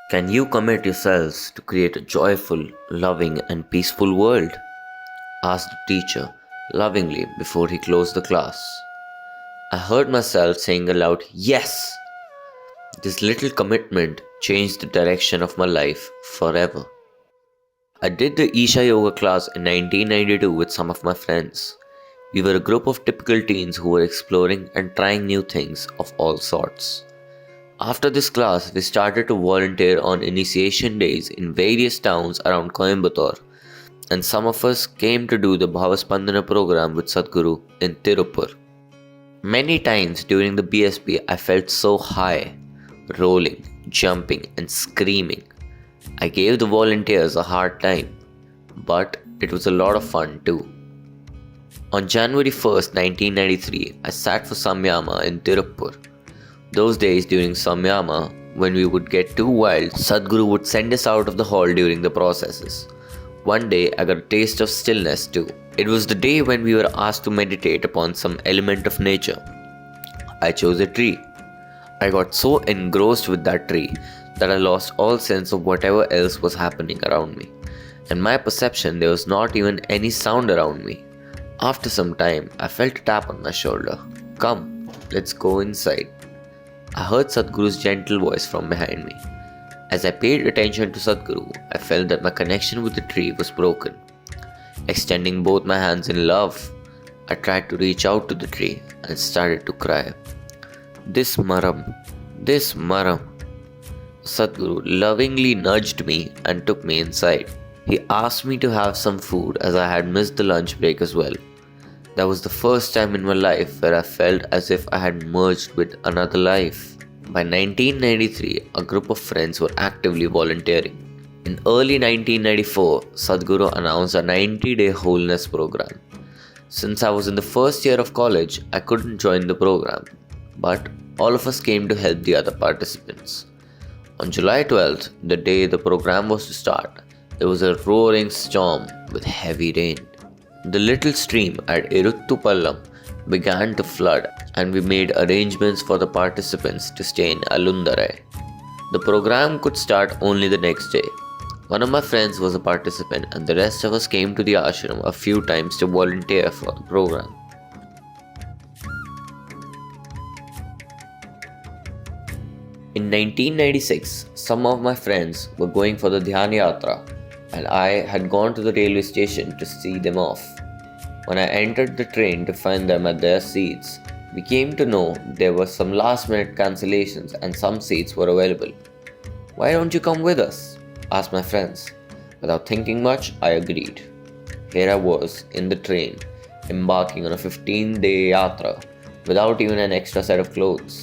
Can you commit yourselves to create a joyful, loving, and peaceful world? Asked the teacher lovingly before he closed the class. I heard myself saying aloud, "Yes!" This little commitment changed the direction of my life forever. I did the Isha Yoga class in 1992 with some of my friends. We were a group of typical teens who were exploring and trying new things of all sorts. After this class, we started to volunteer on initiation days in various towns around Coimbatore, and some of us came to do the Bhava Spandana program with Sadhguru in Tirupur. Many times during the BSP, I felt so high, rolling, jumping, and screaming. I gave the volunteers a hard time, but it was a lot of fun too. On January 1st, 1993, I sat for Samyama in Tirupur. Those days during Samyama, when we would get too wild, Sadhguru would send us out of the hall during the processes. One day, I got a taste of stillness too. It was the day when we were asked to meditate upon some element of nature. I chose a tree. I got so engrossed with that tree that I lost all sense of whatever else was happening around me. In my perception, there was not even any sound around me. After some time, I felt a tap on my shoulder. "Come, let's go inside." I heard Sadhguru's gentle voice from behind me. As I paid attention to Sadhguru, I felt that my connection with the tree was broken. Extending both my hands in love, I tried to reach out to the tree and started to cry. This maram. Sadhguru lovingly nudged me and took me inside. He asked me to have some food as I had missed the lunch break as well. That was the first time in my life where I felt as if I had merged with another life. By 1993, a group of friends were actively volunteering. In early 1994, Sadhguru announced a 90-day wholeness program. Since I was in the first year of college, I couldn't join the program, but all of us came to help the other participants. On July 12th, the day the program was to start, there was a roaring storm with heavy rain. The little stream at Iruttupallam began to flood, and we made arrangements for the participants to stay in Alundarai. The program could start only the next day. One of my friends was a participant, and the rest of us came to the ashram a few times to volunteer for the program. In 1996, some of my friends were going for the Dhyana Yatra, and I had gone to the railway station to see them off. When I entered the train to find them at their seats, we came to know there were some last-minute cancellations and some seats were available. "Why don't you come with us?" asked my friends. Without thinking much, I agreed. Here I was in the train, embarking on a 15-day yatra without even an extra set of clothes.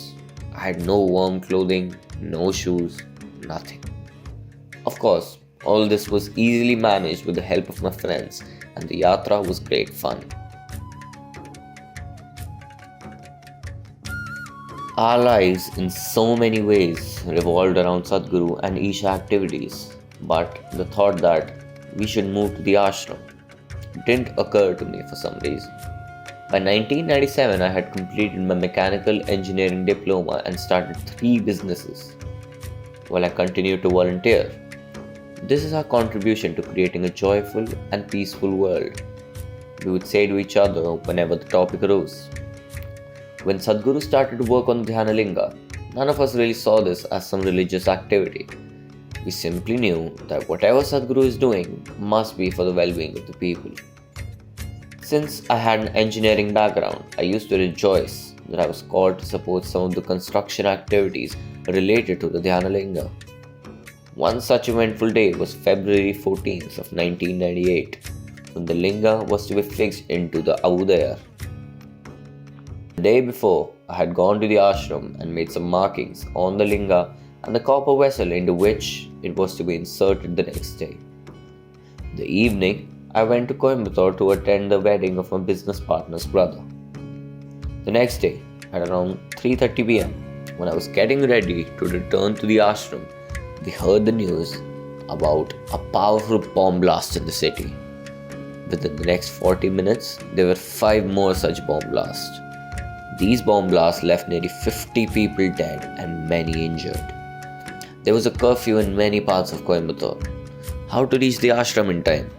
I had no warm clothing, no shoes, nothing. Of course, all this was easily managed with the help of my friends, and the yatra was great fun. Our lives in so many ways revolved around Sadhguru and Isha activities, but the thought that we should move to the ashram didn't occur to me for some reason. By 1997, I had completed my mechanical engineering diploma and started 3 businesses, while I continued to volunteer. This is our contribution to creating a joyful and peaceful world, we would say to each other whenever the topic arose. When Sadhguru started to work on Dhyanalinga, none of us really saw this as some religious activity. We simply knew that whatever Sadhguru is doing must be for the well-being of the people. Since I had an engineering background, I used to rejoice that I was called to support some of the construction activities related to the Dhyanalinga. One such eventful day was February 14th of 1998, when the linga was to be fixed into the Avudayar. The day before, I had gone to the ashram and made some markings on the linga and the copper vessel into which it was to be inserted the next day. The evening, I went to Coimbatore to attend the wedding of my business partner's brother. The next day, at around 3:30 p.m., when I was getting ready to return to the ashram, we heard the news about a powerful bomb blast in the city. Within the next 40 minutes, there were 5 more such bomb blasts. These bomb blasts left nearly 50 people dead and many injured. There was a curfew in many parts of Coimbatore. How to reach the ashram in time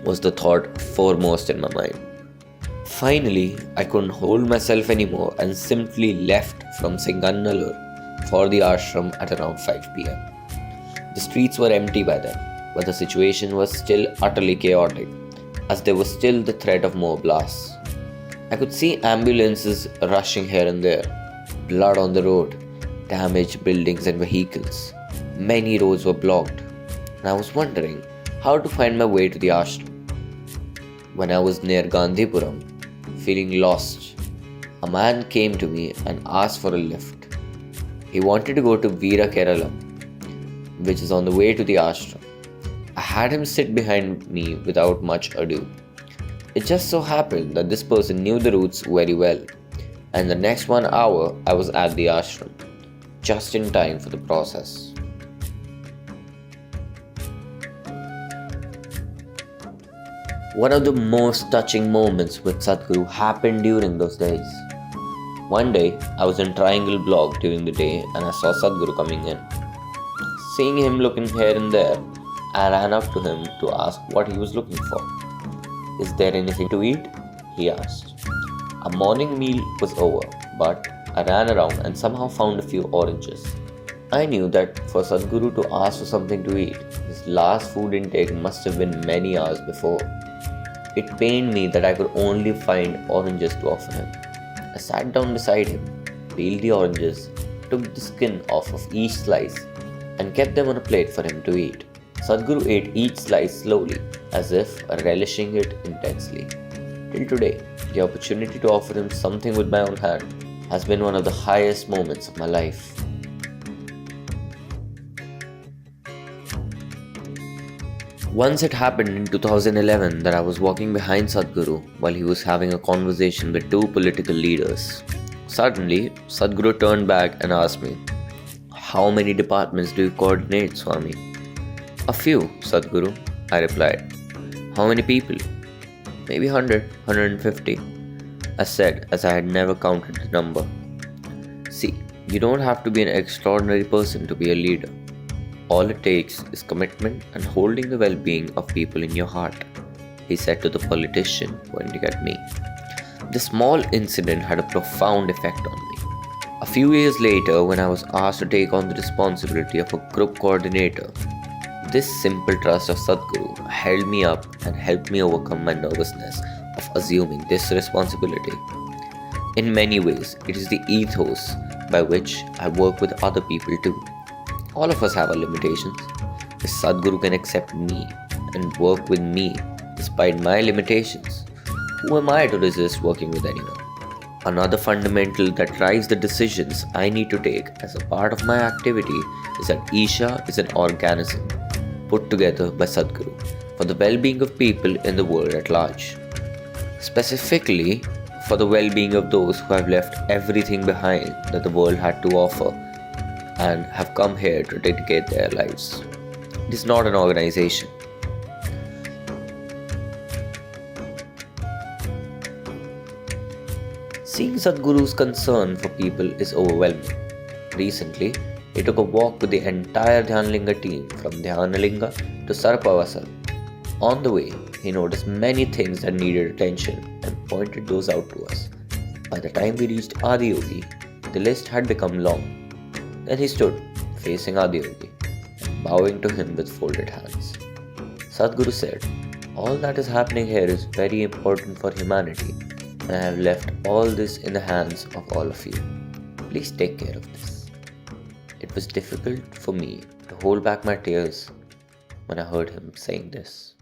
was the thought foremost in my mind. Finally, I couldn't hold myself anymore and simply left from Singannallur for the ashram at around 5 pm. The streets were empty by then, but the situation was still utterly chaotic, as there was still the threat of more blasts. I could see ambulances rushing here and there, blood on the road, damaged buildings and vehicles. Many roads were blocked, and I was wondering how to find my way to the ashram. When I was near Gandhipuram, feeling lost, a man came to me and asked for a lift. He wanted to go to Veera Keralam, which is on the way to the ashram. I had him sit behind me without much ado. It just so happened that this person knew the routes very well, and the next 1 hour I was at the ashram, just in time for the process. One of the most touching moments with Sadhguru happened during those days. One day, I was in Triangle Block during the day and I saw Sadhguru coming in. Seeing him looking here and there, I ran up to him to ask what he was looking for. "Is there anything to eat?" he asked. Our morning meal was over, but I ran around and somehow found a few oranges. I knew that for Sadhguru to ask for something to eat, his last food intake must have been many hours before. It pained me that I could only find oranges to offer him. I sat down beside him, peeled the oranges, took the skin off of each slice, and kept them on a plate for him to eat. Sadhguru ate each slice slowly, as if relishing it intensely. Till today, the opportunity to offer him something with my own hand has been one of the highest moments of my life. Once it happened in 2011 that I was walking behind Sadhguru while he was having a conversation with two political leaders. Suddenly, Sadhguru turned back and asked me, "How many departments do you coordinate, Swami?" "A few, Sadhguru," I replied. "How many people?" "Maybe 100, 150, I said, as I had never counted the number. "See, you don't have to be an extraordinary person to be a leader. All it takes is commitment and holding the well-being of people in your heart," he said to the politician, pointing at me. This small incident had a profound effect on me. A few years later, when I was asked to take on the responsibility of a group coordinator, this simple trust of Sadhguru held me up and helped me overcome my nervousness of assuming this responsibility. In many ways, it is the ethos by which I work with other people too. All of us have our limitations. If Sadhguru can accept me and work with me despite my limitations, who am I to resist working with anyone? Another fundamental that drives the decisions I need to take as a part of my activity is that Isha is an organism put together by Sadhguru for the well-being of people in the world at large. Specifically, for the well-being of those who have left everything behind that the world had to offer and have come here to dedicate their lives. It is not an organization. Seeing Sadhguru's concern for people is overwhelming. Recently, he took a walk with the entire Dhyanalinga team from Dhyanalinga to Sarpavasal. On the way, he noticed many things that needed attention and pointed those out to us. By the time we reached Adiyogi, the list had become long. Then he stood, facing Adiyogi, bowing to him with folded hands. Sadhguru said, "All that is happening here is very important for humanity, and I have left all this in the hands of all of you. Please take care of this." It was difficult for me to hold back my tears when I heard him saying this.